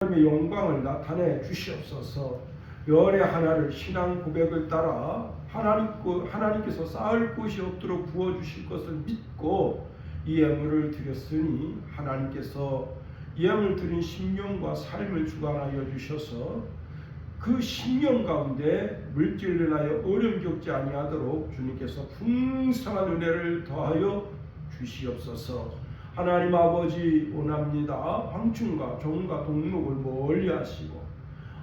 하나님의 영광을 나타내 주시옵소서. 열의 하나를 신앙 고백을 따라 하나님께서 쌓을 곳이 없도록 부어주실 것을 믿고 이 예물을 드렸으니 하나님께서 예물 드린 심령과 삶을 주관하여 주셔서 그 심령 가운데 물질을 인하여 어려움 겪지 아니하도록 주님께서 풍성한 은혜를 더하여 주시옵소서. 하나님 아버지 원합니다. 황충과 종과 동록을 멀리 하시고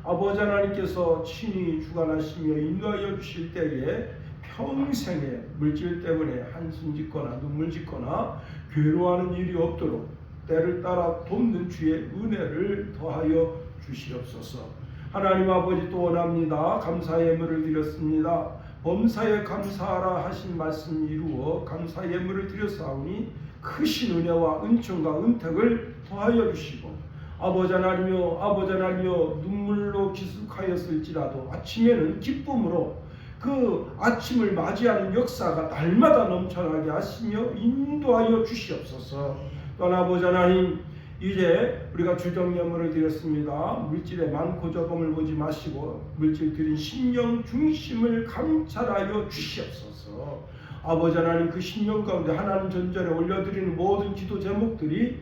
아버지 하나님께서 친히 주관하시며 인도하여 주실 때에 평생에 물질 때문에 한숨 짓거나 눈물 짓거나 괴로워하는 일이 없도록 때를 따라 돕는 주의 은혜를 더하여 주시옵소서. 하나님 아버지 또 원합니다. 감사 예물을 드렸습니다. 범사에 감사하라 하신 말씀 이루어 감사 예물을 드렸사오니 크신 은혜와 은총과 은택을 더하여 주시고 아버지 하나님여 눈물로 기숙하였을지라도 아침에는 기쁨으로 그 아침을 맞이하는 역사가 날마다 넘쳐나게 하시며 인도하여 주시옵소서. 또한 아버지 하나님, 이제 우리가 주정예물을 드렸습니다. 물질에 많고 적음을 보지 마시고 물질 드린 심령 중심을 감찰하여 주시옵소서. 아버지 하나님, 그 심령 가운데 하나님 전전에 올려드리는 모든 기도 제목들이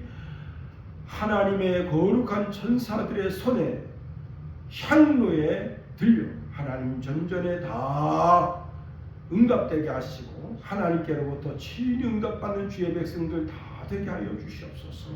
하나님의 거룩한 천사들의 손에 향로에 들려 하나님 전전에 다 응답되게 하시고 하나님께로부터 친히 응답받는 주의 백성들 다 되게 하여 주시옵소서.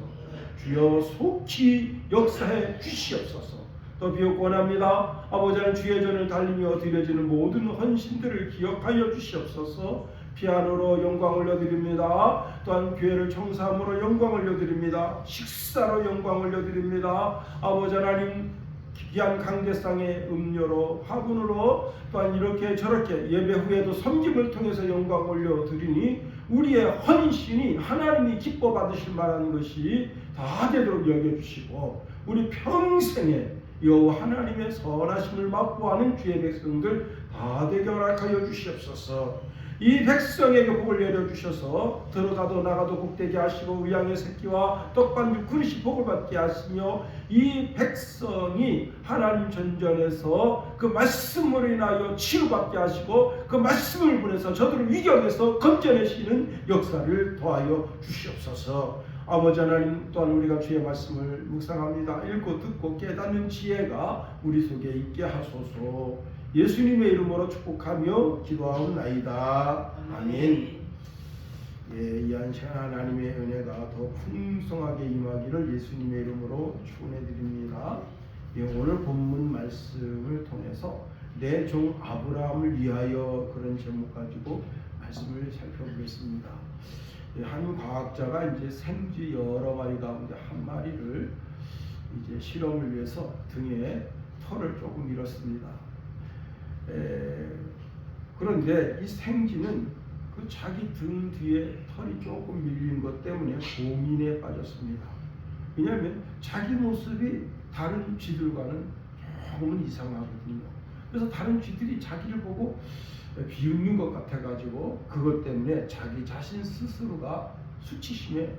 주여 속히 역사해 주시옵소서. 또 비옵고 원합니다. 아버지 하나님, 주의 전을 달리며 드려지는 모든 헌신들을 기억하여 주시옵소서. 피아노로 영광 올려드립니다. 또한 교회를 청소함으로 영광 올려드립니다. 식사로 영광 올려드립니다. 아버지 하나님, 귀한 강대상의 음료로 화분으로 또한 이렇게 저렇게 예배 후에도 섬김을 통해서 영광 올려드리니 우리의 헌신이 하나님이 기뻐 받으실 만한 것이 다 되도록 여겨주시고 우리 평생에 여호와 하나님의 선하심을 맛보아하는 주의 백성들 다 되게 허락하여 주시옵소서. 이 백성에게 복을 내려주셔서 들어가도 나가도 복되게 하시고 의양의 새끼와 떡반죽 그릇이 복을 받게 하시며 이 백성이 하나님 전전에서 그 말씀으로 인하여 치유받게 하시고 그 말씀을 보내서 저들을 위경에서 건져내시는 역사를 더하여 주시옵소서. 아버지 하나님, 또한 우리가 주의 말씀을 묵상합니다. 읽고 듣고 깨닫는 지혜가 우리 속에 있게 하소서. 예수님의 이름으로 축복하며 기도하옵나이다. 아멘. 이 한 시간 하나님의 은혜가 더 풍성하게 임하기를 예수님의 이름으로 축원해드립니다. 오늘 본문 말씀을 통해서 내 종 아브라함을 위하여 그런 제목 가지고 말씀을 살펴보겠습니다. 한 과학자가 이제 생쥐 여러 마리 가운데 한 마리를 이제 실험을 위해서 등에 털을 조금 밀었습니다. 그런데 이 생쥐는 그 자기 등 뒤에 털이 조금 밀린 것 때문에 고민에 빠졌습니다. 왜냐하면 자기 모습이 다른 쥐들과는 조금은 이상하거든요. 그래서 다른 쥐들이 자기를 보고 비웃는 것 같아가지고 그것 때문에 자기 자신 스스로가 수치심에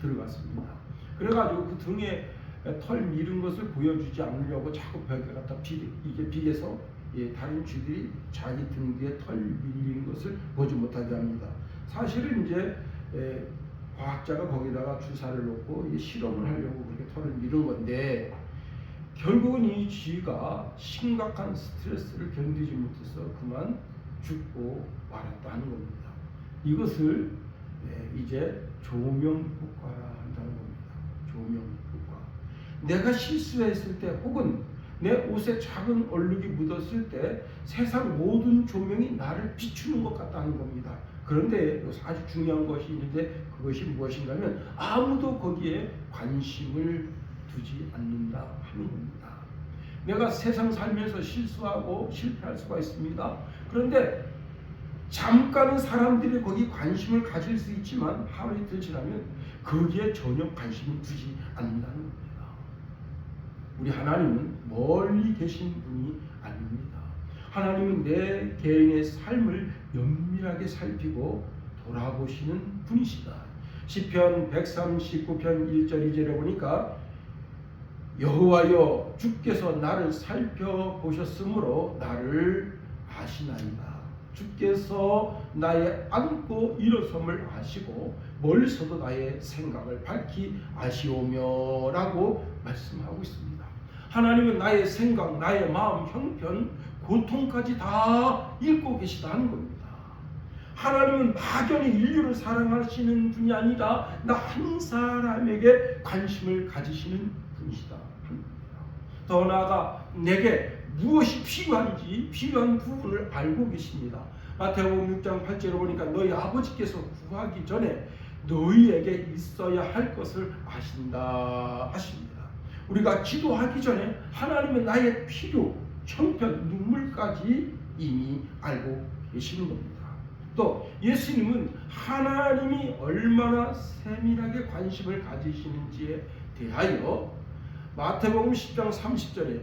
들어갔습니다. 그래가지고 그 등에 털 밀은 것을 보여주지 않으려고 자꾸 벽에 갖다 비게서 다른 쥐들이 자기 등 뒤에 털 밀린 것을 보지 못하게 합니다. 사실은 이제 과학자가 거기다가 주사를 놓고 실험을 하려고 그렇게 털을 밀은 건데 결국은 이 쥐가 심각한 스트레스를 견디지 못해서 그만 죽고 말았다는 겁니다. 이것을 이제 조명효과라 한다는 겁니다. 조명효과. 내가 실수했을 때 혹은 내 옷에 작은 얼룩이 묻었을 때 세상 모든 조명이 나를 비추는 것 같다는 겁니다. 그런데 아주 중요한 것이 있는데 그것이 무엇인가 하면 아무도 거기에 관심을 두지 않는다 하는 겁니다. 내가 세상 살면서 실수하고 실패할 수가 있습니다. 그런데 잠깐은 사람들이 거기 관심을 가질 수 있지만 하루 이틀 지나면 거기에 전혀 관심을 두지 않는다는 겁니다. 우리 하나님은 멀리 계신 분이 아닙니다. 하나님은 내 개인의 삶을 면밀하게 살피고 돌아보시는 분이시다. 시편 139편 1절 2절에 보니까 여호와여 주께서 나를 살펴보셨으므로 나를 아시나이다. 주께서 나의 앉고 일어섬을 아시고 멀리서도 나의 생각을 밝히 아시오며 라고 말씀하고 있습니다. 하나님은 나의 생각, 나의 마음, 형편, 고통까지 다 읽고 계시다는 겁니다. 하나님은 막연히 인류를 사랑하시는 분이 아니라 나 한 사람에게 관심을 가지시는 분이시다. 더 나아가 내게 무엇이 필요한지 필요한 부분을 알고 계십니다. 마태복음 6장 8절에 보니까 너희 아버지께서 구하기 전에 너희에게 있어야 할 것을 아신다 하십니다. 우리가 기도하기 전에 하나님은 나의 필요, 형편, 눈물까지 이미 알고 계시는 겁니다. 또 예수님은 하나님이 얼마나 세밀하게 관심을 가지시는지에 대하여 마태복음 10장 30절에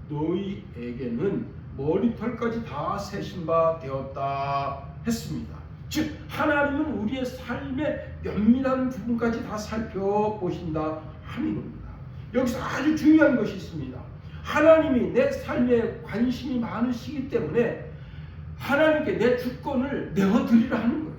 너희에게는 머리털까지 다 세신 바 되었다 했습니다. 즉 하나님은 우리의 삶의 면밀한 부분까지 다 살펴보신다 하는 겁니다. 여기서 아주 중요한 것이 있습니다. 하나님이 내 삶에 관심이 많으시기 때문에 하나님께 내 주권을 내어드리라 하는 거예요.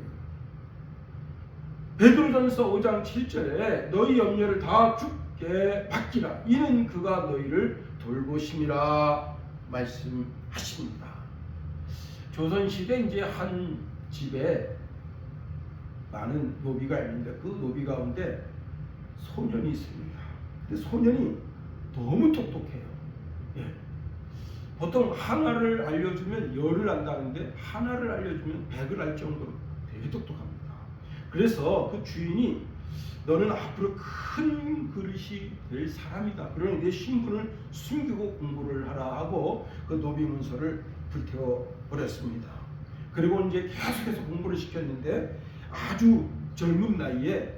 베드로전서 5장 7절에 너희 염려를 다 주께 맡기라. 이는 그가 너희를 돌보심이라 말씀하십니다. 조선시대 이제 한 집에 많은 노비가 있는데 그 노비 가운데 소년이 있습니다. 근데 소년이 너무 똑똑해요. 예. 보통 하나를 알려주면 열을 안다는데 하나를 알려주면 100을 알 정도로 되게 똑똑합니다. 그래서 그 주인이 너는 앞으로 큰 그릇이 될 사람이다. 그러니 내 신분을 숨기고 공부를 하라 하고 그 노비 문서를 불태워 버렸습니다. 그리고 이제 계속해서 공부를 시켰는데 아주 젊은 나이에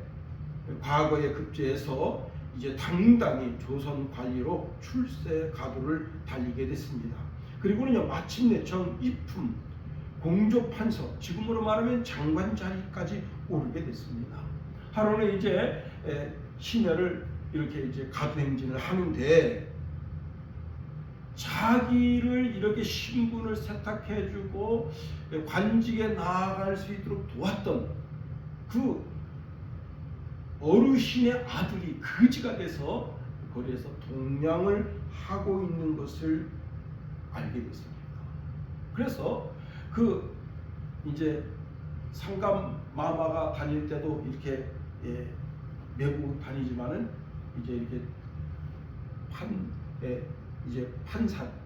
과거에 급제해서 이제 당당히 조선 관리로 출세 가도를 달리게 됐습니다. 그리고는요 마침내 전 입품 공조 판서, 지금으로 말하면 장관 자리까지 오르게 됐습니다. 하루는 이제 시내를 이렇게 이제 가도행진을 하는데 자기를 이렇게 신분을 세탁해주고 관직에 나아갈 수 있도록 도왔던 그 어르신의 아들이 거지가 돼서 거리에서 동냥을 하고 있는 것을 알게 됐습니다. 그래서 그 이제 상감 마마가 다닐 때도 이렇게 메고 다니지만은 이제 이렇게 이제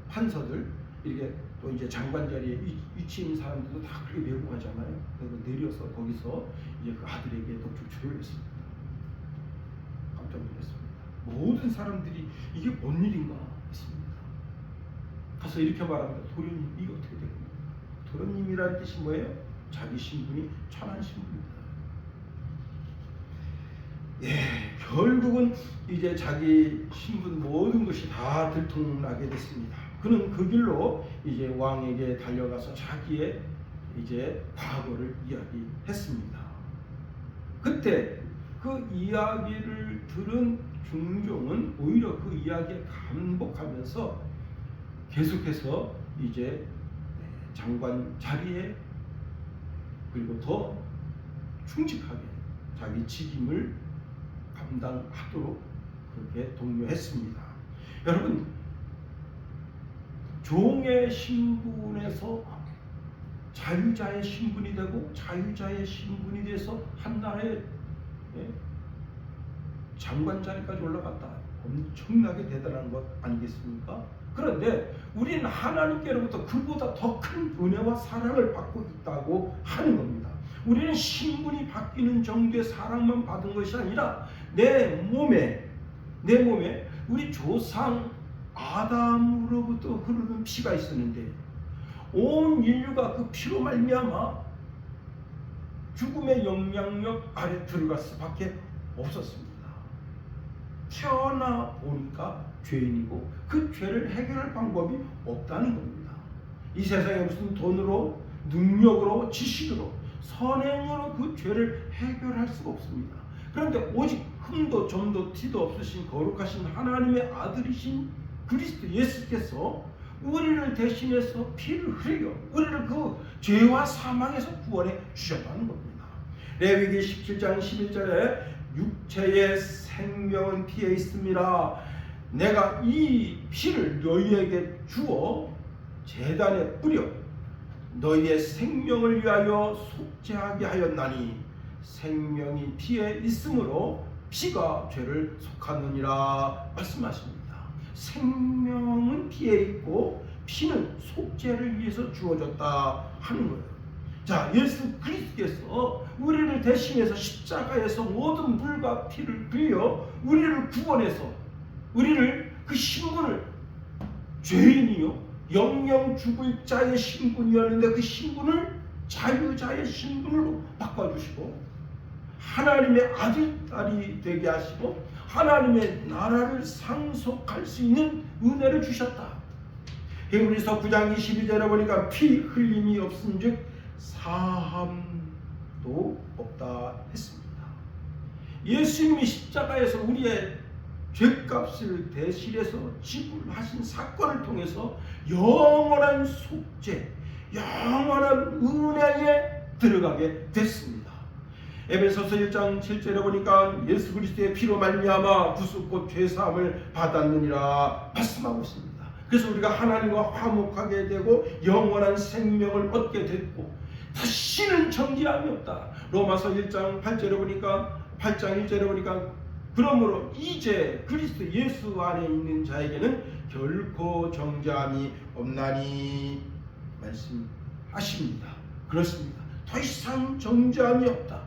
판서들 이렇게 또 이제 장관 자리에 위치 있는 사람들도 다 그렇게 메고 가잖아요. 그래서 내려서 거기서 이제 그 아들에게 녹초초를 했습니다. 깜짝 놀랐습니다. 모든 사람들이 이게 뭔 일인가 했습니다. 가서 이렇게 말합니다. 도련님 이게 어떻게 된 겁니까? 도련님이라는 뜻이 뭐예요? 자기 신분이 천한 신분입니다. 결국은 이제 자기 신분 모든 것이 다 들통나게 됐습니다. 그는 그 길로 이제 왕에게 달려가서 자기의 이제 과거를 이야기했습니다. 그때 그 이야기를 들은 중종은 오히려 그 이야기에 감복하면서 계속해서 이제 장관 자리에 그리고 더 충직하게 자기 직임을 감당하도록 그렇게 독려했습니다. 여러분, 종의 신분에서 자유자의 신분이 되고 자유자의 신분이 돼서 한 나라의 장관 자리까지 올라갔다. 엄청나게 대단한 것 아니겠습니까? 그런데 우리는 하나님께로부터 그보다 더 큰 은혜와 사랑을 받고 있다고 하는 겁니다. 우리는 신분이 바뀌는 정도의 사랑만 받은 것이 아니라 내 몸에 우리 조상 아담으로부터 흐르는 피가 있었는데 온 인류가 그 피로 말미암아 죽음의 영향력 아래 들어갈 수밖에 없었습니다. 태어나 보니까 죄인이고 그 죄를 해결할 방법이 없다는 겁니다. 이 세상에 무슨 돈으로, 능력으로, 지식으로, 선행으로 그 죄를 해결할 수가 없습니다. 그런데 오직 흠도 점도 티도 없으신 거룩하신 하나님의 아들이신 그리스도 예수께서 우리를 대신해서 피를 흘려 우리를 그 죄와 사망에서 구원해 주셨다는 겁니다. 레위기 17장 11절에 육체의 생명은 피에 있습니다. 내가 이 피를 너희에게 주어 제단에 뿌려 너희의 생명을 위하여 속죄하게 하였나니 생명이 피에 있으므로 피가 죄를 속하느니라 말씀하십니다. 생명은 피에 있고 피는 속죄를 위해서 주어졌다 하는 거예요. 자, 예수 그리스도께서 우리를 대신해서 십자가에서 모든 물과 피를 흘려 우리를 구원해서 우리를 그 신분을 죄인이요 영영 죽을 자의 신분이었는데 그 신분을 자유자의 신분으로 바꿔주시고 하나님의 아들, 딸이 되게 하시고 하나님의 나라를 상속할 수 있는 은혜를 주셨다. 히브리서 9장 22절에 보니까 피 흘림이 없은즉 사함도 없다 했습니다. 예수님이 십자가에서 우리의 죄값을 대신해서 지불하신 사건을 통해서 영원한 속죄, 영원한 은혜에 들어가게 됐습니다. 에베소서 1장 7절에 보니까 예수 그리스도의 피로 말미암아 구속 곧 죄사함을 받았느니라 말씀하고 있습니다. 그래서 우리가 하나님과 화목하게 되고 영원한 생명을 얻게 됐고 다시는 정죄함이 없다. 로마서 1장 8절에 보니까 8장 1절에 보니까 그러므로 이제 그리스도 예수 안에 있는 자에게는 결코 정죄함이 없나니 말씀하십니다. 그렇습니다. 더 이상 정죄함이 없다.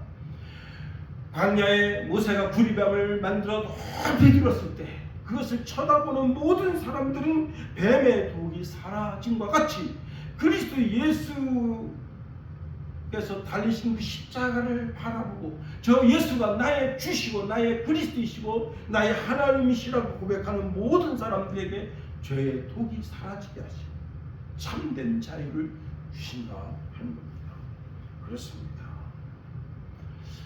광야에 모세가 구리뱀을 만들어 높이 들었을 때 그것을 쳐다보는 모든 사람들은 뱀의 독이 사라짐과 같이 그리스도 예수께서 달리신 그 십자가를 바라보고 저 예수가 나의 주시고 나의 그리스도이시고 나의 하나님이시라고 고백하는 모든 사람들에게 죄의 독이 사라지게 하시고 참된 자유를 주신다 하는 겁니다. 그렇습니다.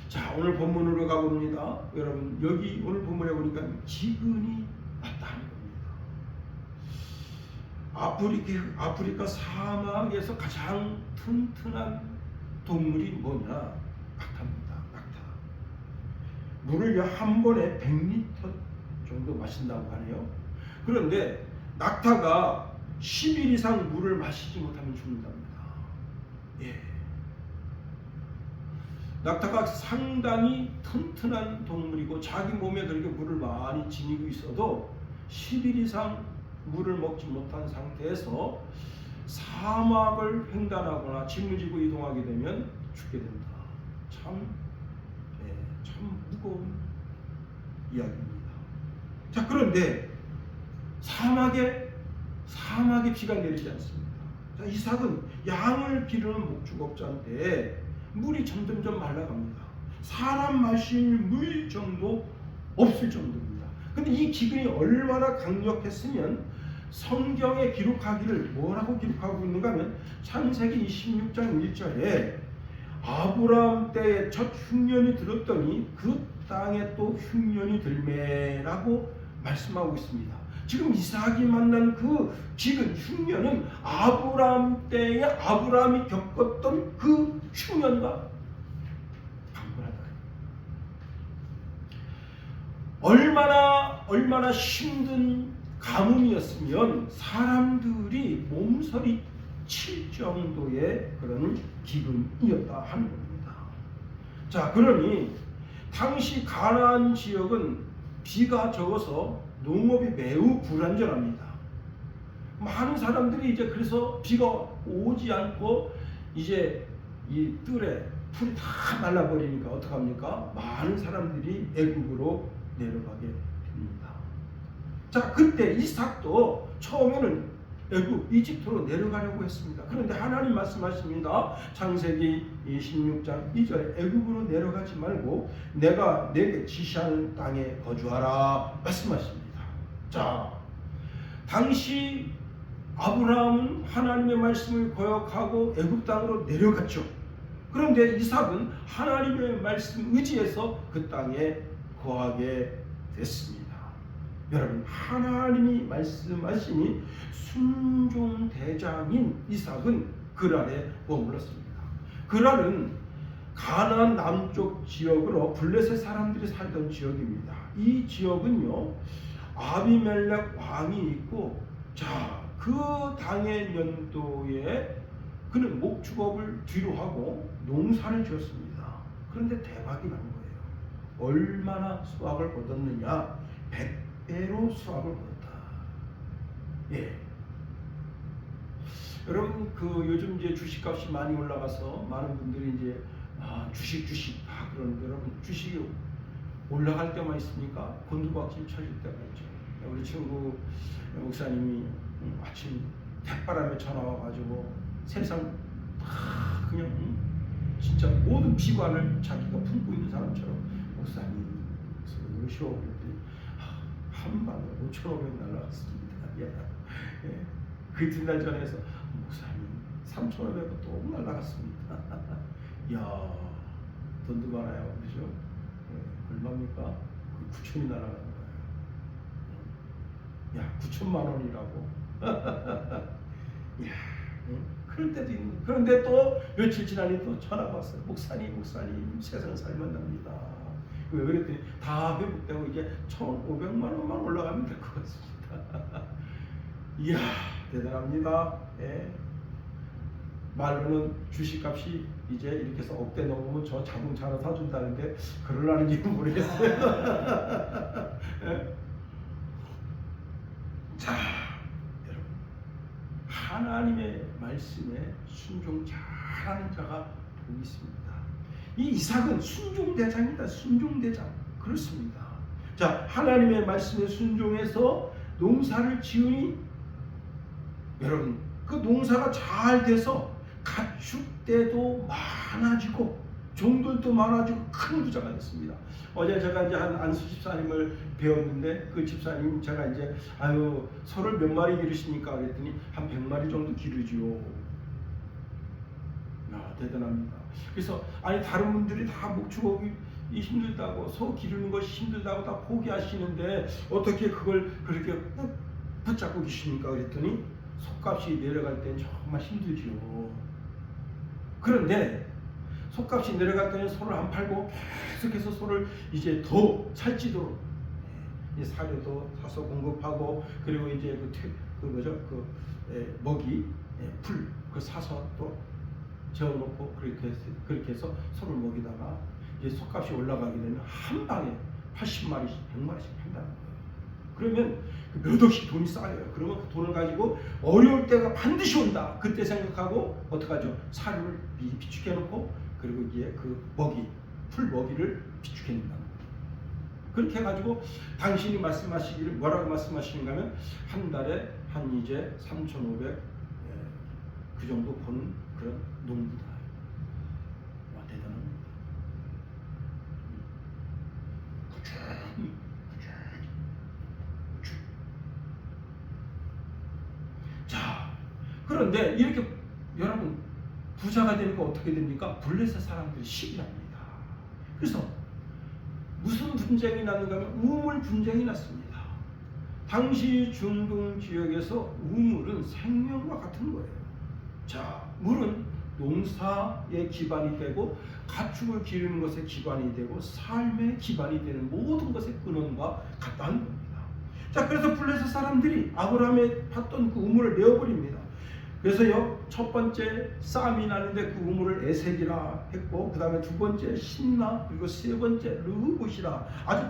자, 오늘 본문으로 가봅니다. 여러분, 여기 오늘 본문에 보니까 기근이 왔다는 겁니다. 아프리카 사막에서 가장 튼튼한 동물이 뭐냐? 낙타입니다. 낙타. 물을 한 번에 100리터 정도 마신다고 하네요. 그런데 낙타가 10일 이상 물을 마시지 못하면 죽는답니다. 예. 낙타가 상당히 튼튼한 동물이고 자기 몸에 그렇게 물을 많이 지니고 있어도 10일 이상 물을 먹지 못한 상태에서 사막을 횡단하거나 짐을 지고 이동하게 되면 죽게 된다. 참 무거운 이야기입니다. 자, 그런데 사막에 비가 내리지 않습니다. 자, 이삭은 양을 기르는 목축업자인데 물이 점점점 말라갑니다. 사람 마실 물 정도 없을 정도입니다. 근데 이 기근이 얼마나 강력했으면 성경에 기록하기를 뭐라고 기록하고 있는가 하면 창세기 26장 1절에 아브라함 때에 첫 흉년이 들었더니 그 땅에 또 흉년이 들매라고 말씀하고 있습니다. 지금 이삭이 만난 그 기근 흉년은 아브라함 때에 아브라함이 겪었던 그 흉년과 강분하다. 얼마나 힘든 가뭄이었으면 사람들이 몸서리 칠 정도의 그런 기근이었다 하는 겁니다. 자, 그러니 당시 가나안 지역은 비가 적어서 농업이 매우 불안전합니다. 많은 사람들이 이제 그래서 비가 오지 않고 이제 이 뜰에 풀이 다 말라버리니까 어떡합니까? 많은 사람들이 애국으로 내려가게 됩니다. 자, 그때 이삭도 처음에는 애국 이집트로 내려가려고 했습니다. 그런데 하나님 말씀하십니다. 창세기 26장 2절에 애국으로 내려가지 말고 내가 내게 지시하는 땅에 거주하라 말씀하십니다. 자, 당시 아브라함은 하나님의 말씀을 거역하고 애굽 땅으로 내려갔죠. 그런데 이삭은 하나님의 말씀 의지해서 그 땅에 거하게 됐습니다. 여러분, 하나님이 말씀하시니 순종대장인 이삭은 그랄에 머물렀습니다. 그랄은 가나안 남쪽 지역으로 블레셋 사람들이 살던 지역입니다. 이 지역은요, 아비멜렉 왕이 있고, 자, 그 당의 연도에 그는 목축업을 뒤로 하고 농사를 지었습니다. 그런데 대박이 난 거예요. 얼마나 수확을 얻었느냐? 100배로 수확을 얻었다. 예. 여러분, 요즘 이제 주식값이 많이 올라가서 많은 분들이 이제 주식 그러는데, 여러분, 주식이 올라갈 때만 있습니까? 곤두박질 쳐질 때가 있죠. 우리 친구 목사님이 아침 대바람에 전화 와가지고 세상 그냥 진짜 모든 비관을 자기가 품고 있는 사람처럼, 목사님 그러시오 그랬더니 한 방에 5,500 날라갔습니다. 예. 그 이튿날 전화해서 목사님 3,500원 또 날라갔습니다. 야, 돈도 많아요, 그죠? 얼마입니까? 9,000이 날아가는 거예요. 야, 9,000만 원이라고. 야, 그럴 때도 있는. 그런데 또 며칠 지나니 또 전화가 왔어요. 목사님 세상 살만납니다. 왜 그랬더니 다 회복되고 이제 1,500만 원만 올라가면 될 것 같습니다. 이야, 대단합니다. 예. 말로는 주식값이 이제 이렇게 해서 억대 넘으면 저 자동차 하나 사준다는데 그럴라는지는 모르겠어요. 예? 자, 여러분, 하나님의 말씀에 순종 잘하는 자가 복이 있습니다. 이 이삭은 순종대장이다. 순종대장. 그렇습니다. 자, 하나님의 말씀에 순종해서 농사를 지으니, 여러분, 그 농사가 잘 돼서 가축대도 많아지고 종들도 많아지고 큰 부자가 됐습니다. 어제 제가 이제 한 안수 집사님을 배웠는데, 그 집사님 제가 이제 소를 몇 마리 기르십니까? 그랬더니 한 100마리 정도 기르지요. 야, 대단합니다. 그래서 다른 분들이 다 목축업이 힘들다고, 소 기르는 것이 힘들다고 다 포기하시는데 어떻게 그걸 그렇게 꾹 붙잡고 계십니까? 그랬더니 속값이 내려갈 땐 정말 힘들지요. 그런데 속값이 내려갈 때는 소를 안 팔고 계속해서 소를 이제 더 살찌도록 사료도 사서 공급하고, 그리고 이제 먹이, 풀 사서 또 재워놓고 그렇게 해서 소를 먹이다가 이제 속값이 올라가게 되면 한 방에 80마리씩 100마리씩 판다는 거예요. 그러면 몇 억씩 돈이 쌓여요. 그러면 그 돈을 가지고 어려울 때가 반드시 온다. 그때 생각하고 어떡하죠? 사료를 미리 비축해 놓고, 그리고 이제 그 풀 먹이를 비축해 놓는다는 거예요. 그렇게 해가지고 당신이 말씀하시기를 뭐라고 말씀하시는가 하면, 한 달에 한 이제 3,500 그 정도 버는 그런 농부다. 와, 대단합니다. 자, 그런데 이렇게 여러분 부자가 되니까 어떻게 됩니까? 블레셋 사람들이 시기합니다. 그래서 무슨 분쟁이 났는가 하면 우물 분쟁이 났습니다. 당시 중동 지역에서 우물은 생명과 같은 거예요. 자, 물은 농사의 기반이 되고 가축을 기르는 것의 기반이 되고 삶의 기반이 되는 모든 것의 근원과 같다는 겁니다. 자, 그래서 블레셋 사람들이 아브라함의 팠던 그 우물을 메어버립니다. 그래서요, 첫 번째 싸움이 나는데 그 우물을 에색이라 했고, 그 다음에 두 번째 신나, 그리고 세 번째 르흐봇이라, 아주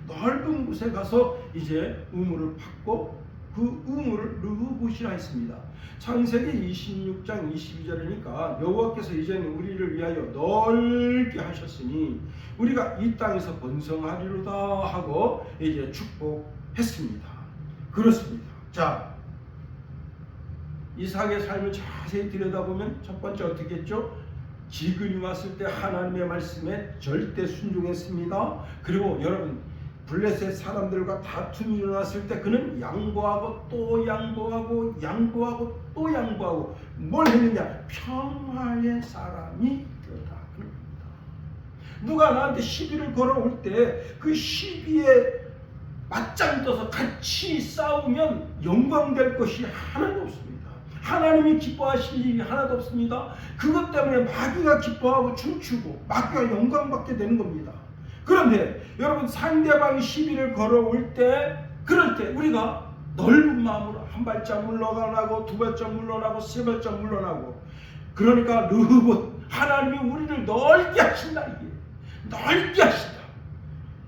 넓은 곳에 가서 이제 우물을 팠고, 그 우물을 르흐봇이라 했습니다. 창세기 26장 22절이니까 여호와께서 이제는 우리를 위하여 넓게 하셨으니 우리가 이 땅에서 번성하리로다 하고 이제 축복했습니다. 그렇습니다. 자, 이삭의 삶을 자세히 들여다보면 첫 번째 어떻게 했죠? 기근이 왔을 때 하나님의 말씀에 절대 순종했습니다. 그리고 여러분, 블레셋 사람들과 다툼이 일어났을 때 그는 양보하고 또 양보하고 양보하고 또 양보하고 뭘 했느냐? 평화의 사람이 되었다. 그럽니다. 누가 나한테 시비를 걸어올 때 그 시비에 맞짱 떠서 같이 싸우면 영광될 것이 하나도 없습니다. 하나님이 기뻐하실 일이 하나도 없습니다. 그것 때문에 마귀가 기뻐하고 춤추고 마귀가 영광받게 되는 겁니다. 그런데 여러분, 상대방이 시비를 걸어올 때, 그럴 때 우리가 넓은 마음으로 한 발짝 물러나고 두 발짝 물러나고 세 발짝 물러나고, 그러니까 르봇 하나님이 우리를 넓게 하신다. 이게 넓게 하신다.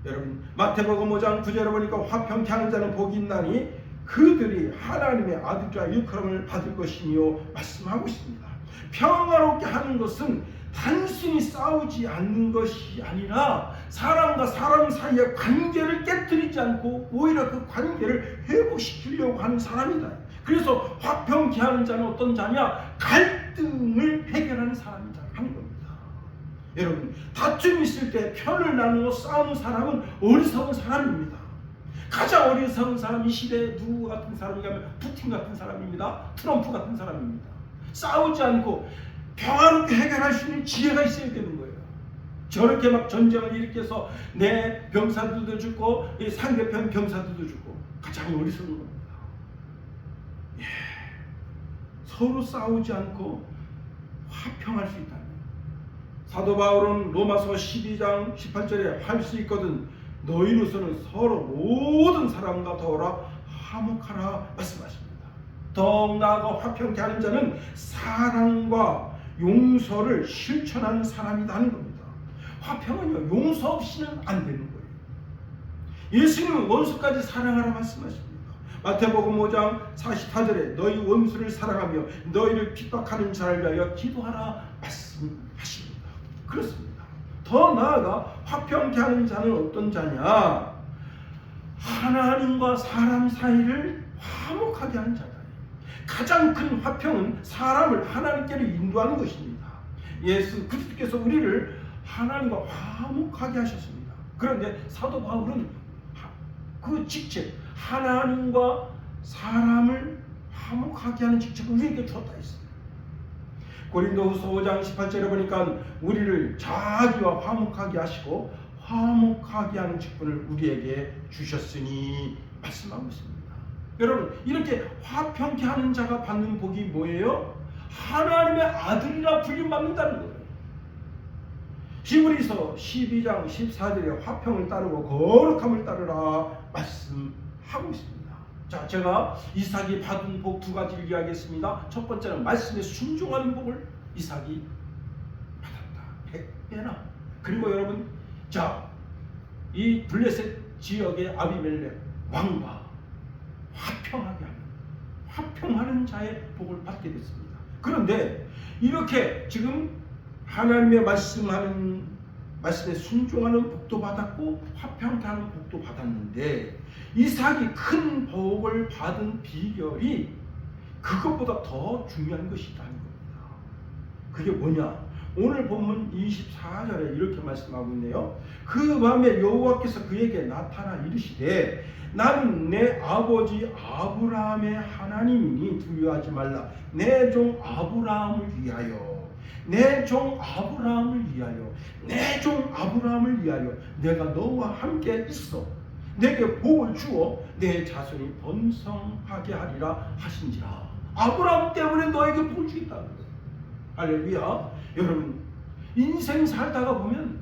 여러분, 마태복음 5장 9절에 보니까 화평케 하는 자는 복이 있나니 그들이 하나님의 아들과 일컬음을 받을 것이며 말씀하고 있습니다. 평화롭게 하는 것은 단순히 싸우지 않는 것이 아니라 사람과 사람 사이의 관계를 깨뜨리지 않고 오히려 그 관계를 회복시키려고 하는 사람이다. 그래서 화평케 하는 자는 어떤 자냐? 갈등을 해결하는 사람이다 하는 겁니다. 여러분, 다툼이 있을 때 편을 나누어 싸우는 사람은 어리석은 사람입니다. 가장 어리석은 사람이 이 시대에 누구 같은 사람이냐면 푸틴 같은 사람입니다. 트럼프 같은 사람입니다. 싸우지 않고 평화롭게 해결할 수 있는 지혜가 있어야 되는 거예요. 저렇게 막 전쟁을 일으켜서 내 병사들도 죽고 상대편 병사들도 죽고, 가장 어리석은 겁니다. 예. 서로 싸우지 않고 화평할 수 있다. 사도 바울은 로마서 12장 18절에 할 수 있거든 너희로서는 서로 모든 사람과 더불어 화목하라 말씀하십니다. 더욱 나아가 화평케 하는 자는 사랑과 용서를 실천하는 사람이다 하는 겁니다. 화평은요, 용서 없이는 안 되는 거예요. 예수님은 원수까지 사랑하라 말씀하십니다. 마태복음 5장 44절에 너희 원수를 사랑하며 너희를 핍박하는 자를 위하여 기도하라 말씀하십니다. 그렇습니다. 더 나아가 화평케 하는 자는 어떤 자냐? 하나님과 사람 사이를 화목하게 하는 자다. 가장 큰 화평은 사람을 하나님께로 인도하는 것입니다. 예수 그리스도께서 우리를 하나님과 화목하게 하셨습니다. 그런데 사도 바울은 그 직책, 하나님과 사람을 화목하게 하는 직책을 우리에게 줬다 했습니다. 고린도후서 5장 18절에 보니까 우리를 자기와 화목하게 하시고 화목하게 하는 직분을 우리에게 주셨으니 말씀하고 있습니다. 여러분, 이렇게 화평케 하는 자가 받는 복이 뭐예요? 하나님의 아들이라 불림받는다는 거예요. 히브리서 12장 14절에 화평을 따르고 거룩함을 따르라 말씀하고 있습니다. 자, 제가 이삭이 받은 복 두 가지를 이야기했습니다. 첫 번째는 말씀에 순종하는 복을 이삭이 받았다. 100배나. 그리고 여러분, 자, 이 블레셋 지역의 아비멜렉 왕과 화평하게 하는, 화평하는 자의 복을 받게 됐습니다. 그런데 이렇게 지금 하나님의 말씀에 순종하는 복도 받았고 화평케 하는 복도 받았는데, 이삭이 큰 복을 받은 비결이 그것보다 더 중요한 것이 있다는 겁니다. 그게 뭐냐? 오늘 본문 24절에 이렇게 말씀하고 있네요. 그 밤에 여호와께서 그에게 나타나 이르시되 나는 내 아버지 아브라함의 하나님이니 두려워하지 말라. 내 종 아브라함을 위하여, 내 종 아브라함을 위하여, 내 종 아브라함을 위하여 내가 너와 함께 있어 내게 복을 주어 내 자손이 번성하게 하리라 하신지라. 아브라함 때문에 너에게 복을 주겠다는 거예요. 할렐루야. 여러분, 인생 살다가 보면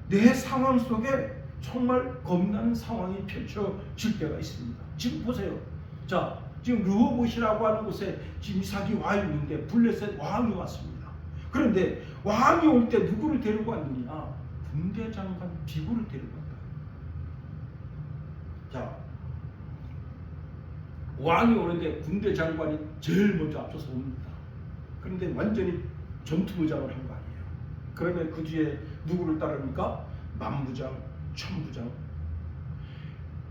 내 상황 속에 정말 겁나는 상황이 펼쳐질 때가 있습니다. 지금 보세요. 자, 지금 르호봇이라고 하는 곳에 지금 이삭이 와 있는데 블레셋 왕이 왔습니다. 그런데 왕이 올 때 누구를 데리고 왔느냐? 군대 장관 비구를 데리고 왔다. 자, 왕이 오는데 군대 장관이 제일 먼저 앞서서 옵니다. 그런데 완전히 전투무장을 한 거 아니에요. 그러면 그 뒤에 누구를 따릅니까? 만부장, 천부장,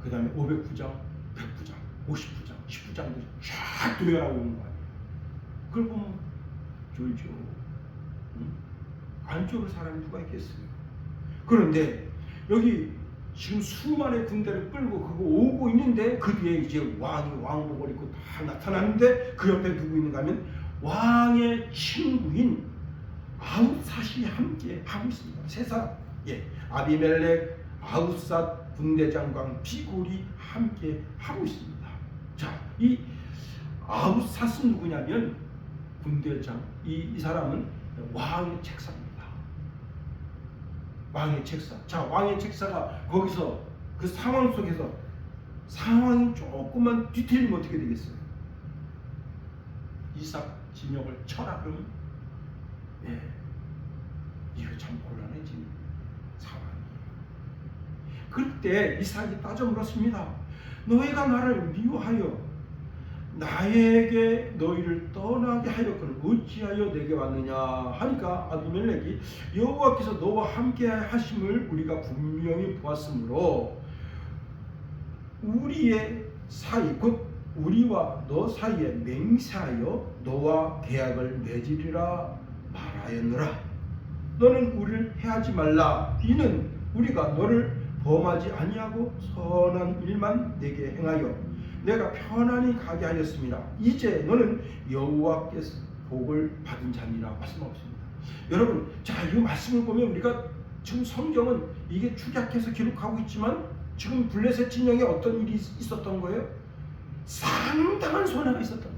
그 다음에 500부장, 100부장, 50부장, 10부장들이 쫙 도열하고 오는 거 아니에요. 그걸 보면 졸죠. 안 쫄을 사람이 누가 있겠어요. 그런데 여기 지금 수많은 군대를 끌고 그거 오고 있는데 그 뒤에 이제 왕이 왕복을 입고 다 나타나는데 그 옆에 누구 있는가 하면 왕의 친구인 아웃삿이 함께 하고 있습니다. 세 사람, 아비멜렉, 아웃삿 군대장관 비골이 함께 하고 있습니다. 자, 이 아웃삿은 누구냐면 군대장, 이 사람은 왕의 책사입니다. 왕의 책사. 자, 왕의 책사가 거기서 그 상황 속에서 상황이 조금만 뒤틀리면 어떻게 되겠어요? 이삭 진영을 쳐라 그러면 이거 참 곤란해진 상황이에요. 그때 이삭이 따져 물었습니다. 너희가 나를 미워하여 나에게 너희를 떠나게 하였거늘 어찌하여 내게 왔느냐 하니까 아비멜렉이 여호와께서 너와 함께 하심을 우리가 분명히 보았으므로 우리의 사이 곧 우리와 너 사이에 맹세하여 너와 계약을 맺으리라 말하였노라. 너는 우리를 해하지 말라. 이는 우리가 너를 범하지 아니하고 선한 일만 내게 행하여 내가 편안히 가게 하였습니다. 이제 너는 여호와께서 복을 받은 자니라 말씀하셨습니다. 여러분, 자, 이 말씀을 보면 우리가 지금 성경은 이게 축약해서 기록하고 있지만 지금 블레셋 진영에 어떤 일이 있었던 거예요? 상당한 손해가 있었던 거예요.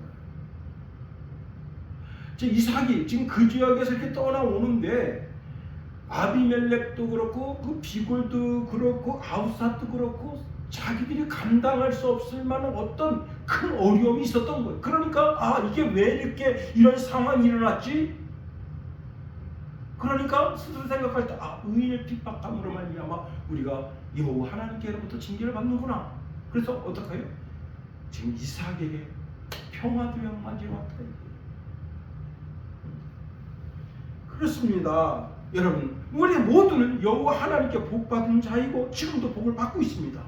이삭이 지금 그 지역에서 이렇게 떠나오는데 아비멜렉도 그렇고 그 비골도 그렇고 아웃삿도 그렇고 자기들이 감당할 수 없을 만한 어떤 큰 어려움이 있었던 거예요. 그러니까 이게 왜 이렇게 이런 상황이 일어났지? 그러니까 스스로 생각할 때 의인을 핍박함으로 말미암아 우리가 여호와 하나님께로부터 징계를 받는구나. 그래서 어떻게 해요? 지금 이삭에게 평화도약만 지어왔다. 그렇습니다. 여러분, 우리 모두는 여호와 하나님께 복받은 자이고 지금도 복을 받고 있습니다.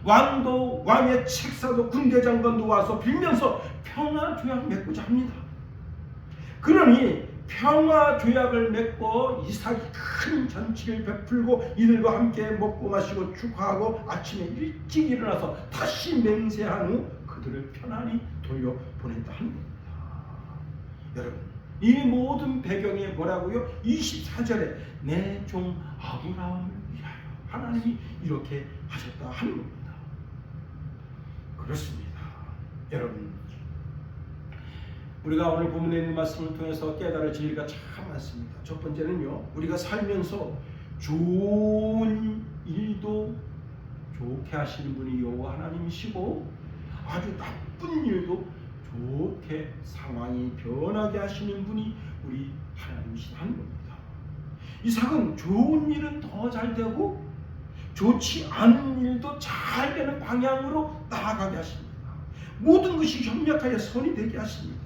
왕도 왕의 책사도 군대장관도 와서 빌면서 평화조약 맺고자 합니다. 그러니 평화조약을 맺고 이삭이 큰 잔치를 베풀고 이들과 함께 먹고 마시고 축하하고 아침에 일찍 일어나서 다시 맹세한 후 그들을 편안히 돌려보냈다 하는 겁니다. 여러분, 이 모든 배경에 뭐라고요? 24절에 내 종 아브라함을 위하여 하나님이 이렇게 하셨다 하는 겁니다. 그렇습니다. 여러분, 우리가 오늘 본문에 있는 말씀을 통해서 깨달을 진리가 참 많습니다. 첫 번째는요, 우리가 살면서 좋은 일도 좋게 하시는 분이 여호와 하나님이시고 아주 나쁜 일도 좋게 상황이 변하게 하시는 분이 우리 하나님이시라는 겁니다. 이삭은 좋은 일은 더 잘 되고 좋지 않은 일도 잘 되는 방향으로 나아가게 하십니다. 모든 것이 협력하여 선이 되게 하십니다.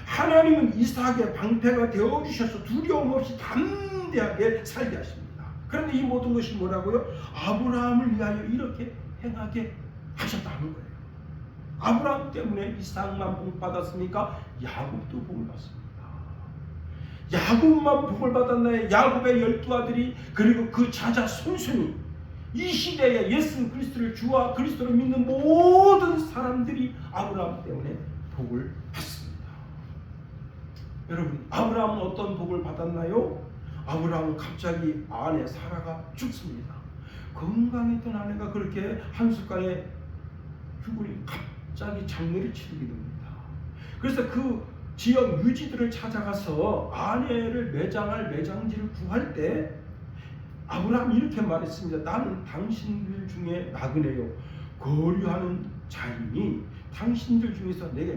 하나님은 이삭의 방패가 되어주셔서 두려움 없이 담대하게 살게 하십니다. 그런데 이 모든 것이 뭐라고요? 아브라함을 위하여 이렇게 행하게 하셨다는 거예요. 아브라함 때문에 이삭만 복 받았습니까? 야곱도 복을 받습니다. 야곱만 복을 받았나요? 야곱의 12아들이 그리고 그 자자 손순이 이 시대에 예수 그리스도를 주와 그리스도를 믿는 모든 사람들이 아브라함 때문에 복을 받습니다. 여러분, 아브라함은 어떤 복을 받았나요? 아브라함은 갑자기 아내 사라가 죽습니다. 건강했던 아내가 그렇게 한순간에 죽으니 갑자기 장례를 치르게 됩니다. 그래서 그 지역 유지들을 찾아가서 아내를 매장할 매장지를 구할 때 아브라함이 이렇게 말했습니다. 나는 당신들 중에 나그네요. 거류하는 자이니 당신들 중에서 내게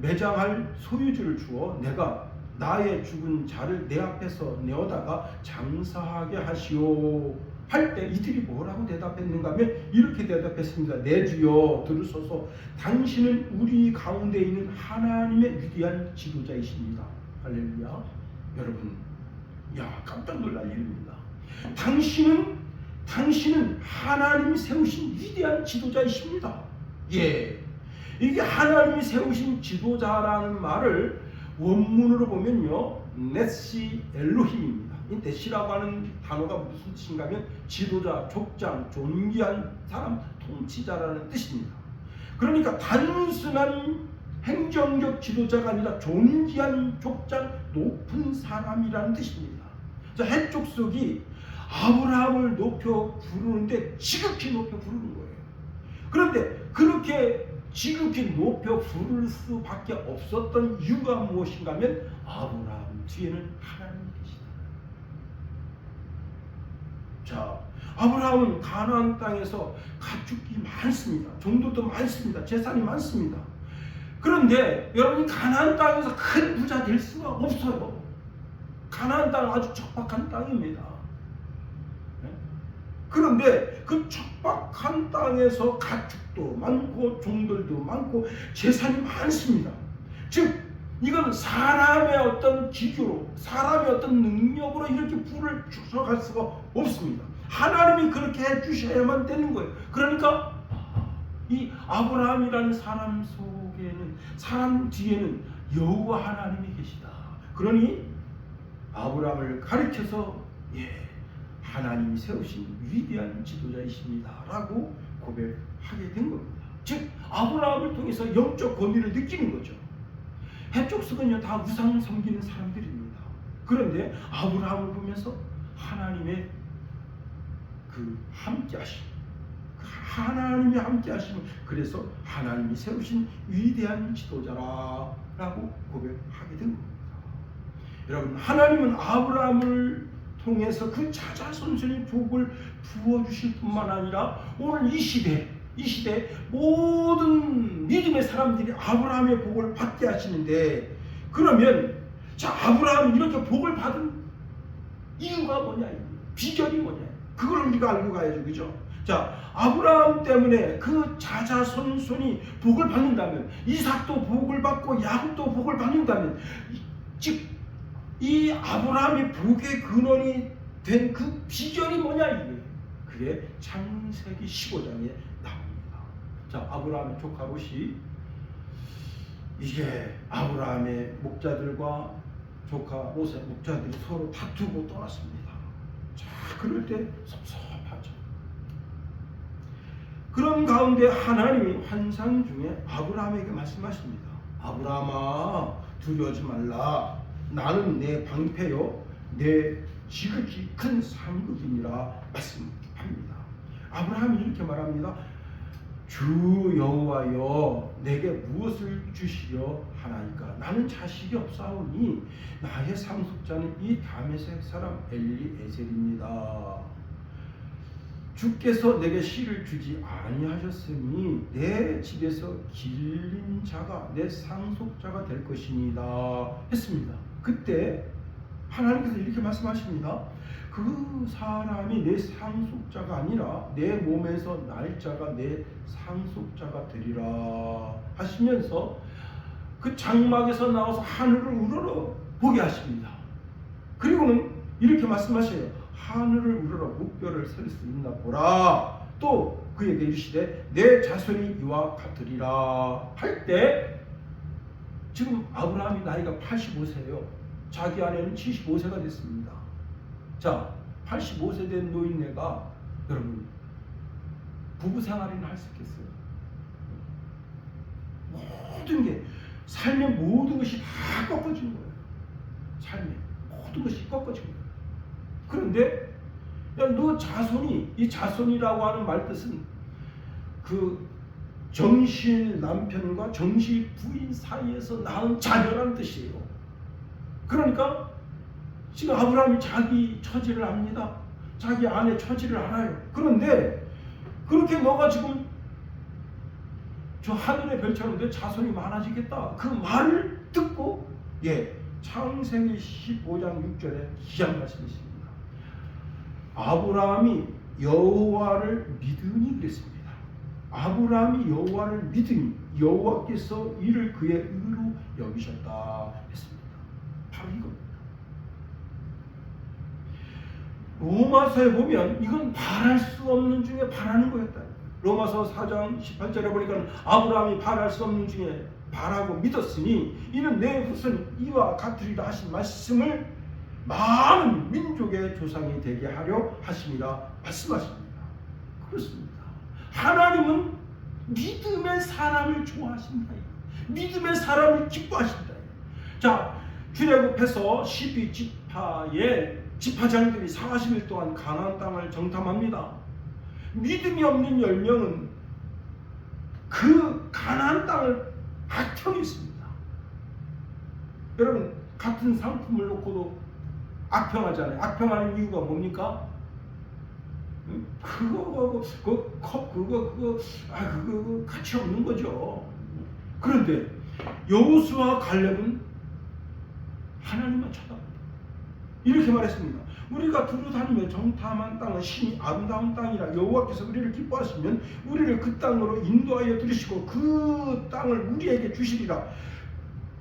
매장할 소유주를 주어 내가 나의 죽은 자를 내 앞에서 내어다가 장사하게 하시오 할 때 이들이 뭐라고 대답했는가 하면 이렇게 대답했습니다. 내 주여 들으소서. 당신은 우리 가운데 있는 하나님의 위대한 지도자이십니다. 할렐루야. 여러분, 깜짝 놀랄 일입니다. 당신은 하나님이 세우신 위대한 지도자이십니다. 이게 하나님이 세우신 지도자라는 말을 원문으로 보면요, 네시 엘로힘입니다. 이 네시라고 하는 단어가 무슨 뜻인가 하면 지도자, 족장, 존귀한 사람, 통치자라는 뜻입니다. 그러니까 단순한 행정적 지도자가 아니라 존귀한 족장 높은 사람이라는 뜻입니다. 자, 헷족속이 아브라함을 높여 부르는데 지극히 높여 부르는 거예요. 그런데 그렇게 지극히 높여 부를 수밖에 없었던 이유가 무엇인가 하면 아브라함 뒤에는 하나님이 계시다. 자, 아브라함은 가나안 땅에서 가축이 많습니다. 종들도 많습니다. 재산이 많습니다. 그런데 여러분이 가나안 땅에서 큰 부자 될 수가 없어요. 가나안 땅은 아주 척박한 땅입니다. 그런데 그 척박한 땅에서 가축도 많고 종들도 많고 재산이 많습니다. 즉 이건 사람의 어떤 기교로, 사람의 어떤 능력으로 이렇게 부를 추적할 수가 없습니다. 하나님이 그렇게 해주셔야만 되는 거예요. 그러니까 이 아브라함이라는 사람 속에는, 사람 뒤에는 여호와 하나님이 계시다. 그러니 아브라함을 가리켜서 하나님이 세우신 위대한 지도자이십니다 라고 고백하게 된 겁니다. 즉 아브라함을 통해서 영적 권위를 느끼는 거죠. 헷족속은요 다 우상 섬기는 사람들입니다. 그런데 아브라함을 보면서 하나님의 그 함께하심, 하나님이 함께하심을, 그래서 하나님이 세우신 위대한 지도자라고 고백하게 된 겁니다. 여러분, 하나님은 아브라함을 통해서 그 자자손손의 복을 부어주실 뿐만 아니라 오늘 이 시대 모든 믿음의 사람들이 아브라함의 복을 받게 하시는데, 그러면 자, 아브라함이 이렇게 복을 받은 이유가 뭐냐, 비결이 뭐냐, 그걸 우리가 알고 가야죠. 그죠? 자, 아브라함 때문에 그 자자손손이 복을 받는다면, 이삭도 복을 받고 야곱도 복을 받는다면, 즉 이 아브라함이 복의 근원이 된 그 비결이 뭐냐, 이게 그게 창세기 15장에 나옵니다. 자, 아브라함의 조카 롯이, 이게 아브라함의 목자들과 조카 롯의 목자들이 서로 다투고 떠났습니다. 자, 그럴 때 섭섭하죠. 그런 가운데 하나님이 환상 중에 아브라함에게 말씀하십니다. 아브라함아, 두려워하지 말라. 나는 내 방패요 내 지극히 큰 상급이니라 말씀합니다. 아브라함이 이렇게 말합니다. 주 여호와여, 내게 무엇을 주시려 하나이까? 나는 자식이 없사오니 나의 상속자는 이 다메섹 사람 엘리에셀입니다. 주께서 내게 씨를 주지 아니하셨으니 내 집에서 길린 자가 내 상속자가 될 것이니이다 했습니다. 그때 하나님께서 이렇게 말씀하십니다. 그 사람이 내 상속자가 아니라 내 몸에서 날 자가 내 상속자가 되리라 하시면서 그 장막에서 나와서 하늘을 우러러 보게 하십니다. 그리고는 이렇게 말씀하셔요. 하늘을 우러러 무뼈를 셀 수 있나 보라. 또 그에게 이르시되 내 자손이 이와 같으리라 할 때, 지금 아브라함이 나이가 85세예요. 자기 아내는 75세가 됐습니다. 자, 85세 된 노인네가 여러분 부부 생활이나 할 수 있겠어요? 모든 게, 삶의 모든 것이 다 꺾어진 거예요. 삶의 모든 것이 꺾어진 거예요. 그런데 야, 너 자손이, 이 자손이라고 하는 말 뜻은 그 정실 남편과 정실 부인 사이에서 낳은 자녀라는 뜻이에요. 그러니까 지금 아브라함이 자기 처지를 압니다. 자기 아내 처지를 알아요. 그런데 그렇게 너가 지금 저 하늘의 별처럼 내 자손이 많아지겠다, 그 말을 듣고 창세기 15장 6절에 귀한 말씀이 있습니다. 아브라함이 여호와를 믿으니 그랬습니다. 아브라함이 여호와를 믿으니 여호와께서 이를 그의 의로 여기셨다 했습니다. 바로 이겁니다. 로마서에 보면 이건 바랄 수 없는 중에 바라는 거였다. 로마서 4장 18절에 보니까 아브라함이 바랄 수 없는 중에 바라고 믿었으니 이는 내 후손이 이와 같으리라 하신 말씀을 많은 민족의 조상이 되게 하려 하심이라 말씀하십니다. 그렇습니다. 하나님은 믿음의 사람을 좋아하신다. 믿음의 사람을 기뻐하신다. 자, 출애굽해서 12지파의 지파장들이 40일 동안 가나안 땅을 정탐합니다. 믿음이 없는 10명은 그 가나안 땅을 악평했습니다. 여러분, 같은 상품을 놓고도 악평하잖아요. 악평하는 이유가 뭡니까? 그거 가치 없는 거죠. 그런데 여호수아와 갈렙은 하나님만 쳐다봅니다. 이렇게 말했습니다. 우리가 두루다니며 정탐한 땅은 신이 아름다운 땅이라 여호와께서 우리를 기뻐하시면 우리를 그 땅으로 인도하여 들으시고 그 땅을 우리에게 주시리라.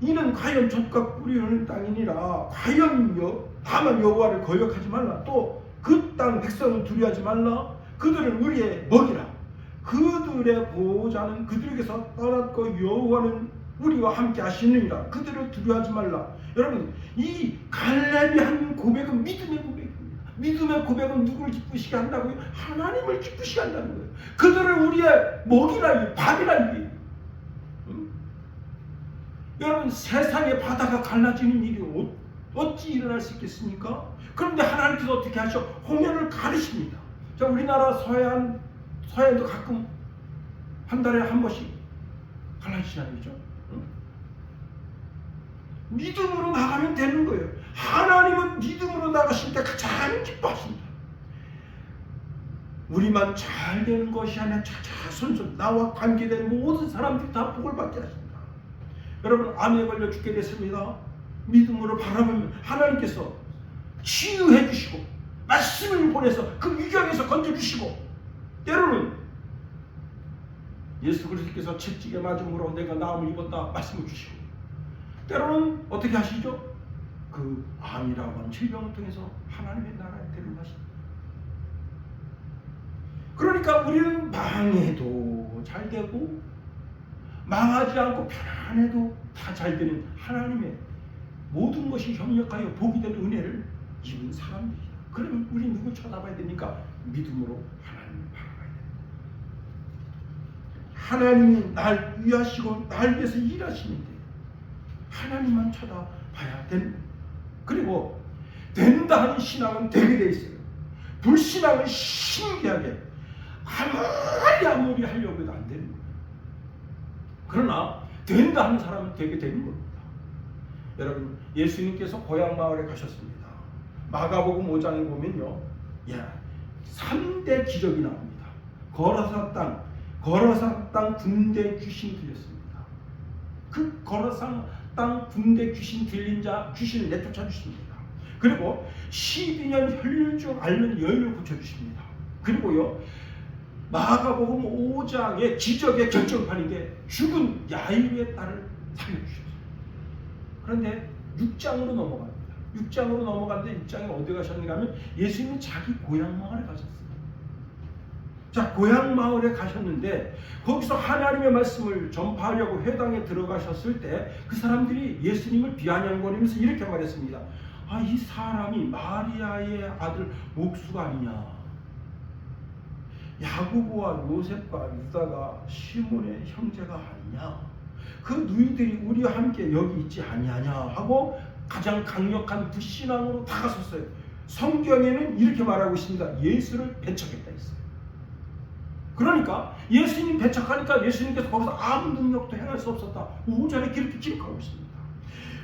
이는 과연 젖과 꿀이 흐르는 땅이니라. 과연 다만 여호와를 거역하지 말라. 또 그 땅 백성을 두려워하지 말라. 그들은 우리의 먹이라. 그들의 보호자는 그들에게서 떠났고 여호와는 우리와 함께 하시느니라. 그들을 두려워하지 말라. 여러분, 이 갈렙이 한 고백은 믿음의 고백입니다. 믿음의 고백은 누구를 기쁘시게 한다고요? 하나님을 기쁘시게 한다는 거예요. 그들을 우리의 먹이라, 밥이라 이게. 여러분, 세상의 바다가 갈라지는 일이 어찌 일어날 수 있겠습니까? 그런데 하나님께서 어떻게 하셔? 홍해를 가르십니다. 자, 우리나라 서해도 가끔 한 달에 한 번씩 갈라지잖아요. 그죠? 믿음으로 나가면 되는 거예요. 하나님은 믿음으로 나가실 때 가장 기뻐하십니다. 우리만 잘 되는 것이 아니라 자자손손 나와 관계된 모든 사람들이 다 복을 받게 하십니다. 여러분, 암에 걸려 죽게 됐습니다. 믿음으로 바라보면 하나님께서 치유해 주시고 말씀을 보내서 그 위경에서 건져주시고, 때로는 예수 그리스도께서 채찍에 맞음으로 내가 나음을 입었다 말씀을 주시고, 때로는 어떻게 하시죠? 그 암이라고 하는 질병을 통해서 하나님의 나라에 데려가십니다. 그러니까 우리는 망해도 잘 되고 망하지 않고 편안해도 다 잘 되는 하나님의 모든 것이 협력하여 복이 되는 은혜를 입은 사람들이다. 그러면 우리 누구 쳐다봐야 됩니까? 믿음으로 하나님을 바라봐야 됩니다. 하나님이 날 위하시고 날 위해서 일하시는데 하나님만 쳐다봐야 됩니다. 그리고 된다 하는 신앙은 되게 돼 있어요. 불신앙은 신기하게 아무리 하려고 해도 안 되는 거예요. 그러나 된다 하는 사람은 되게 되는 겁니다. 여러분, 예수님께서 고향 마을에 가셨습니다. 마가복음 5장에 보면요, 3대 기적이 나옵니다. 거라사 땅 군대 귀신 들렸습니다. 그 거라사 땅 군대 귀신 들린 자 귀신을 내쫓아 주십니다. 그리고 12년 혈류증 앓는 여인을 고쳐 주십니다. 그리고요, 마가복음 5장의 기적의 결정판인데 죽은 야이루의 딸을 살려주셨어요. 그런데 6장으로 넘어갑니다. 6장으로 넘어갔는데 6장에 어디 가셨는가 하면 예수님은 자기 고향 마을에 가셨어요. 자, 고향 마을에 가셨는데 거기서 하나님의 말씀을 전파하려고 회당에 들어가셨을 때 그 사람들이 예수님을 비아냥거리면서 이렇게 말했습니다. 아, 이 사람이 마리아의 아들 목수가 아니냐, 야고보와 요셉과 유다가 시몬의 형제가 아니냐, 그 누이들이 우리와 함께 여기 있지 아니하냐 하고 가장 강력한 불신앙으로 다가섰어요. 성경에는 이렇게 말하고 있습니다. 예수를 배척했다 했어요. 그러니까 예수님 배척하니까 예수님께서 거기서 아무 능력도 행할 수 없었다. 5절에 그렇게 기록하고 있습니다.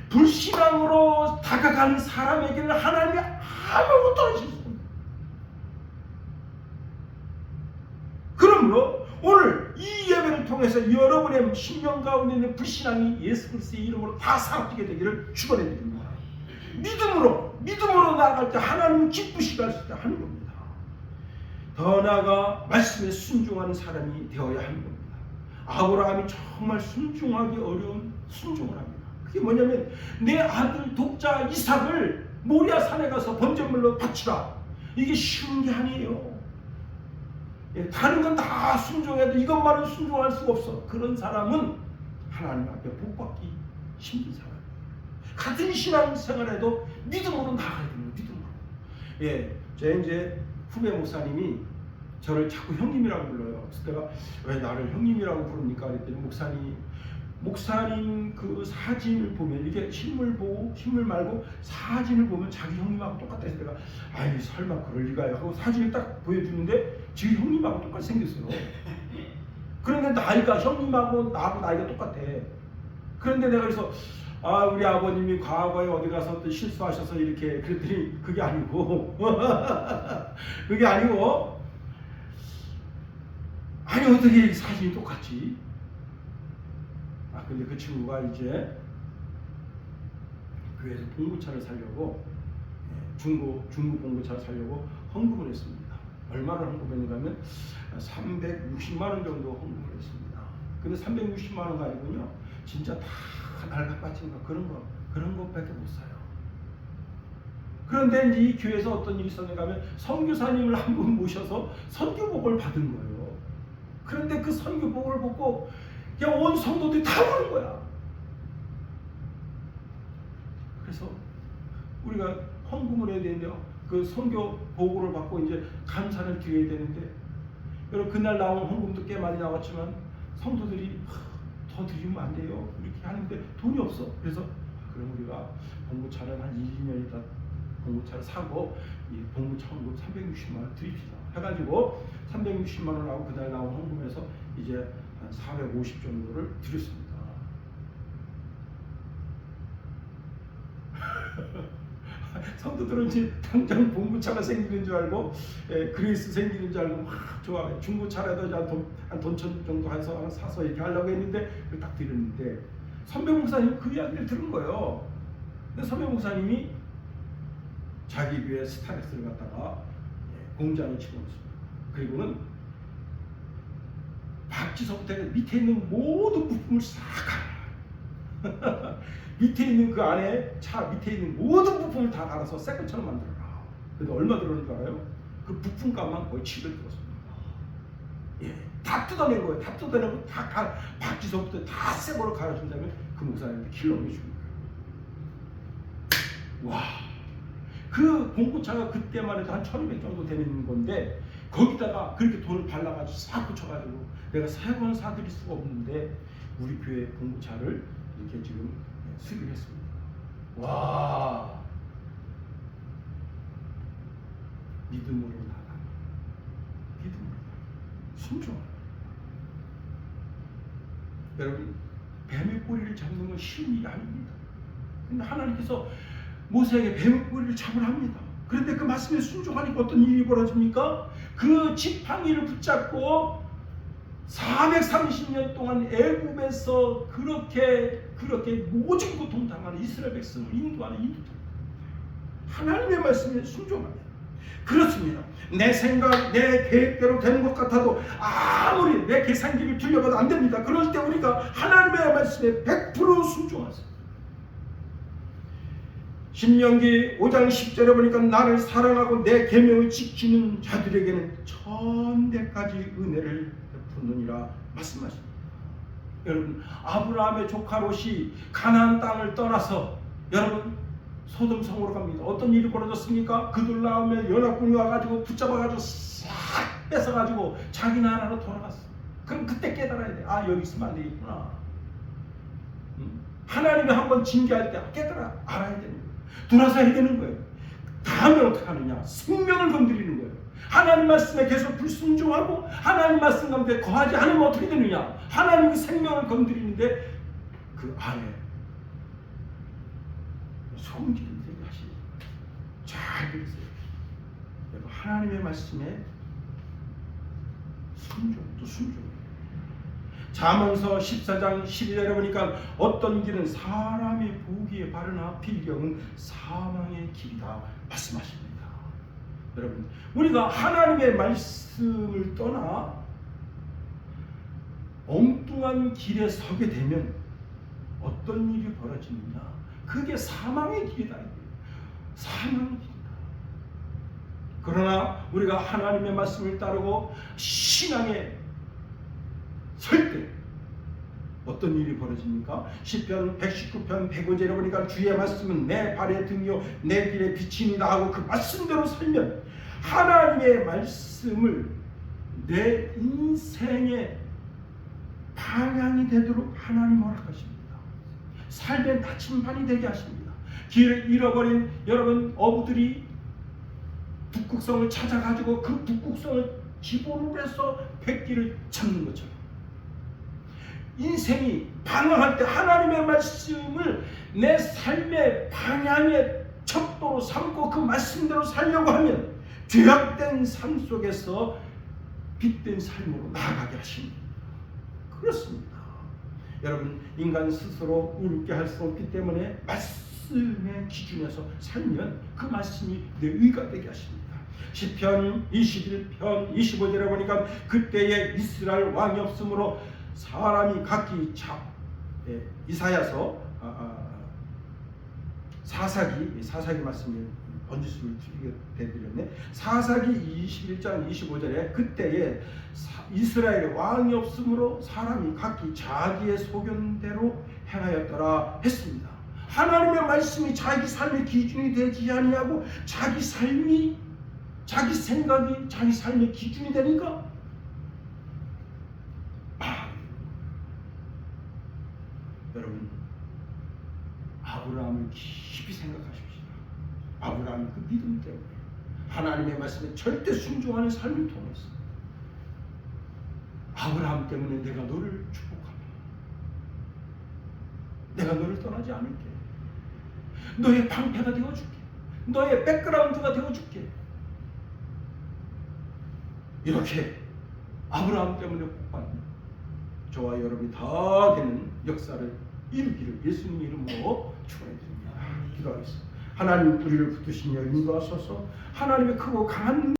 불신앙으로 다가가는 사람에게는 하나님이 아무것도 하실 수 없습니다. 그러므로 오늘 이 예배를 통해서 여러분의 심령 가운데 있는 불신앙이 예수 그리스도의 이름으로 다 사라지게 되기를 축원해 드립니다. 믿음으로 나아갈 때 하나님은 기쁘시게 할 수 있게 하는 겁니다. 더 나아가 말씀에 순종하는 사람이 되어야 하는 겁니다. 아브라함이 정말 순종하기 어려운 순종을 합니다. 그게 뭐냐면 내 아들 독자 이삭을 모리아 산에 가서 번제물로 바치라. 이게 쉬운 게 아니에요. 다른 건 다 순종해도 이것만은 순종할 수가 없어. 그런 사람은 하나님 앞에 복받기 힘든 사람이에요. 같은 신앙생활에도 믿음으로 나가야 됩니다. 믿음으로. 제 이제 후배 목사님이 저를 자꾸 형님이라고 불러요. 그래서 내가 왜 나를 형님이라고 부릅니까? 그랬더니 목사님 그 사진을 보면 이게 실물 말고 사진을 보면 자기 형님하고 똑같다 해서 내가 아이 설마 그럴 리가요 하고 사진을 딱 보여주는데 지금 형님하고 똑같이 생겼어요. 그런데 나이가 형님하고 나하고 나이가 똑같아. 그런데 내가 그래서 우리 아버님이 과거에 어디 가서 또 실수하셔서 이렇게 그랬더니 그게 아니고 그게 아니고 아니 어떻게 사진이 똑같지? 근데 그 친구가 이제 교회에서 봉고차를 살려고 중고 봉고차를 살려고 헌금을 했습니다. 얼마를 헌금했는가 하면 360만 원 정도 헌금을 했습니다. 근데 360만 원가 아니군요. 진짜 다 낡아빠진 거 그런 것밖에 못 사요. 그런데 이제 이 교회에서 어떤 일이 있었는가 하면 선교사님을 한 분 모셔서 선교복을 받은 거예요. 그런데 그 선교복을 보고 그냥 온 성도들이 다 보는 거야. 그래서 우리가 헌금을 해야 되는데 그 선교 보고를 받고 이제 감사를 드려야 되는데 여러분 그날 나온 헌금도 꽤 많이 나왔지만 성도들이 더 드리면 안 돼요 이렇게 하는데 돈이 없어. 그래서 그럼 우리가 봉고차를 한 2년 있다 봉고차를 사고 이 봉고차 헌금 360만 원 드립시다 해가지고 360만 원하고 그날 나온 헌금에서 이제 한 450 정도를 드렸습니다. 성도들은 이제 당장 봉고차가 생기는 줄 알고 그레이스 생기는 줄 알고 막 좋아해. 중고차라도 한 돈천 정도 해서 사서 이렇게 하려고 했는데 딱 드렸는데 선배 목사님 그 이야기를 들은 거예요. 근데 선배 목사님이 자기 교회 스타렉스를 갖다가 공장에 집어넣습니다. 그리고는 박지서부터 밑에 있는 모든 부품을 싹 밑에 있는 그 안에 차 밑에 있는 모든 부품을 다 갈아서 새 것처럼 만들어라. 근데 얼마 들었는 줄 알아요? 그 부품값만 거의 700 들었습니다. 다 뜯어낸 거예요. 다 뜯어내고 다 박지서부터 다 새 거로 갈아준 다음에 그 목사님한테 킬로를 준 거예요. 와, 그 봉고차가 그때만 해도 한 1200 정도 되는 건데 거기다가 그렇게 돈을 발라가지고 싹 붙여가지고 내가 새 건 사드릴 수가 없는데 우리 교회 봉고차를 이렇게 지금 수입을 했습니다. 와, 믿음으로 나가, 믿음으로 순종하라. 여러분, 뱀의 꼬리를 잡는 건 쉬운 일이 아닙니다. 근데 하나님께서 모세에게 뱀의 꼬리를 잡으랍니다. 그런데 그 말씀에 순종하니까 어떤 일이 벌어집니까? 그 지팡이를 붙잡고 430년 동안 애굽에서 그렇게 모진 고통 당하는 이스라엘 백성을 인도하는 인도자. 하나님의 말씀에 순종하면 그렇습니다. 내 생각, 내 계획대로 되는 것 같아도 아무리 내 계산기를 들려봐도 안 됩니다. 그럴 때 우리가 하나님의 말씀에 100% 순종하세요. 신명기 5장 10절에 보니까 나를 사랑하고 내 계명을 지키는 자들에게는 천대까지 은혜를 베푸느니라 말씀하십니다. 여러분, 아브라함의 조카 롯이 가나안 땅을 떠나서 여러분 소돔 성으로 갑니다. 어떤 일이 벌어졌습니까? 그들 나오면 연합군이 와가지고 붙잡아가지고 싹 뺏어가지고 자기 나라로 돌아갔어. 그럼 그때 깨달아야 돼. 여기 있으면 안 되겠구나. 하나님이 한번 징계할 때 깨달아 알아야 되는 거예요. 돌아서 해야 되는 거예요. 다음에 어떻게 하느냐? 생명을 건드리는 거예요. 하나님 말씀에 계속 불순종하고 하나님 말씀 가운데 거하지 않으면 어떻게 되느냐? 하나님 그 생명을 건드리는데 그 안에 소금 기름 되게 하시니 잘 들으세요. 여러분, 하나님의 말씀에 순종. 잠언서 14장 12절에 보니까 어떤 길은 사람이 보기에 바르나 필경은 사망의 길이다 말씀하십니다. 여러분, 우리가 하나님의 말씀을 떠나 엉뚱한 길에 서게 되면 어떤 일이 벌어지느냐? 그게 사망의 길이다. 사망의 길이다. 그러나 우리가 하나님의 말씀을 따르고 신앙에 설 때 어떤 일이 벌어집니까? 시편 119편 105절에 보니까 주의 말씀은 내 발의 등이요 내 길의 빛이니라 하고 그 말씀대로 살면 하나님의 말씀을 내 인생의 방향이 되도록 하나님 허락하십니다. 삶의 나침반이 되게 하십니다. 길을 잃어버린 여러분 어부들이 북극성을 찾아가지고 그 북극성을 기본으로 해서 백기를 잡는 것처럼 인생이 방황할 때 하나님의 말씀을 내 삶의 방향의 척도로 삼고 그 말씀대로 살려고 하면 죄악된 삶 속에서 빛된 삶으로 나아가게 하십니다. 그렇습니다. 여러분, 인간 스스로 의롭게 할 수 없기 때문에 말씀의 기준에서 살면 그 말씀이 내 의가 되게 하십니다. 시편 21편 25절에 보니까 그때에 이스라엘 왕이 없으므로 사람이 각기 이사야서 사사기 말씀을 번지수를 틀리게 되드렸네. 사사기 21장 25절에 그때에 이스라엘의 왕이 없으므로 사람이 각기 자기의 소견대로 행하였더라 했습니다. 하나님의 말씀이 자기 삶의 기준이 되지 아니하고 자기 삶이 자기 생각이 자기 삶의 기준이 되니까 여러분, 아브라함을 깊이 생각하십시오. 아브라함의 그 믿음 때문에 하나님의 말씀에 절대 순종하는 삶을 통해서 아브라함 때문에 내가 너를 축복하며 내가 너를 떠나지 않을게. 너의 방패가 되어줄게. 너의 백그라운드가 되어줄게. 이렇게 아브라함 때문에 복받는 저와 여러분이 다 되는 역사를 이루기를 예수님 이름으로 축원해드립니다. 기도하겠습니다. 하나님, 우리를 붙드시며 인도하소서. 하나님의 크고 강한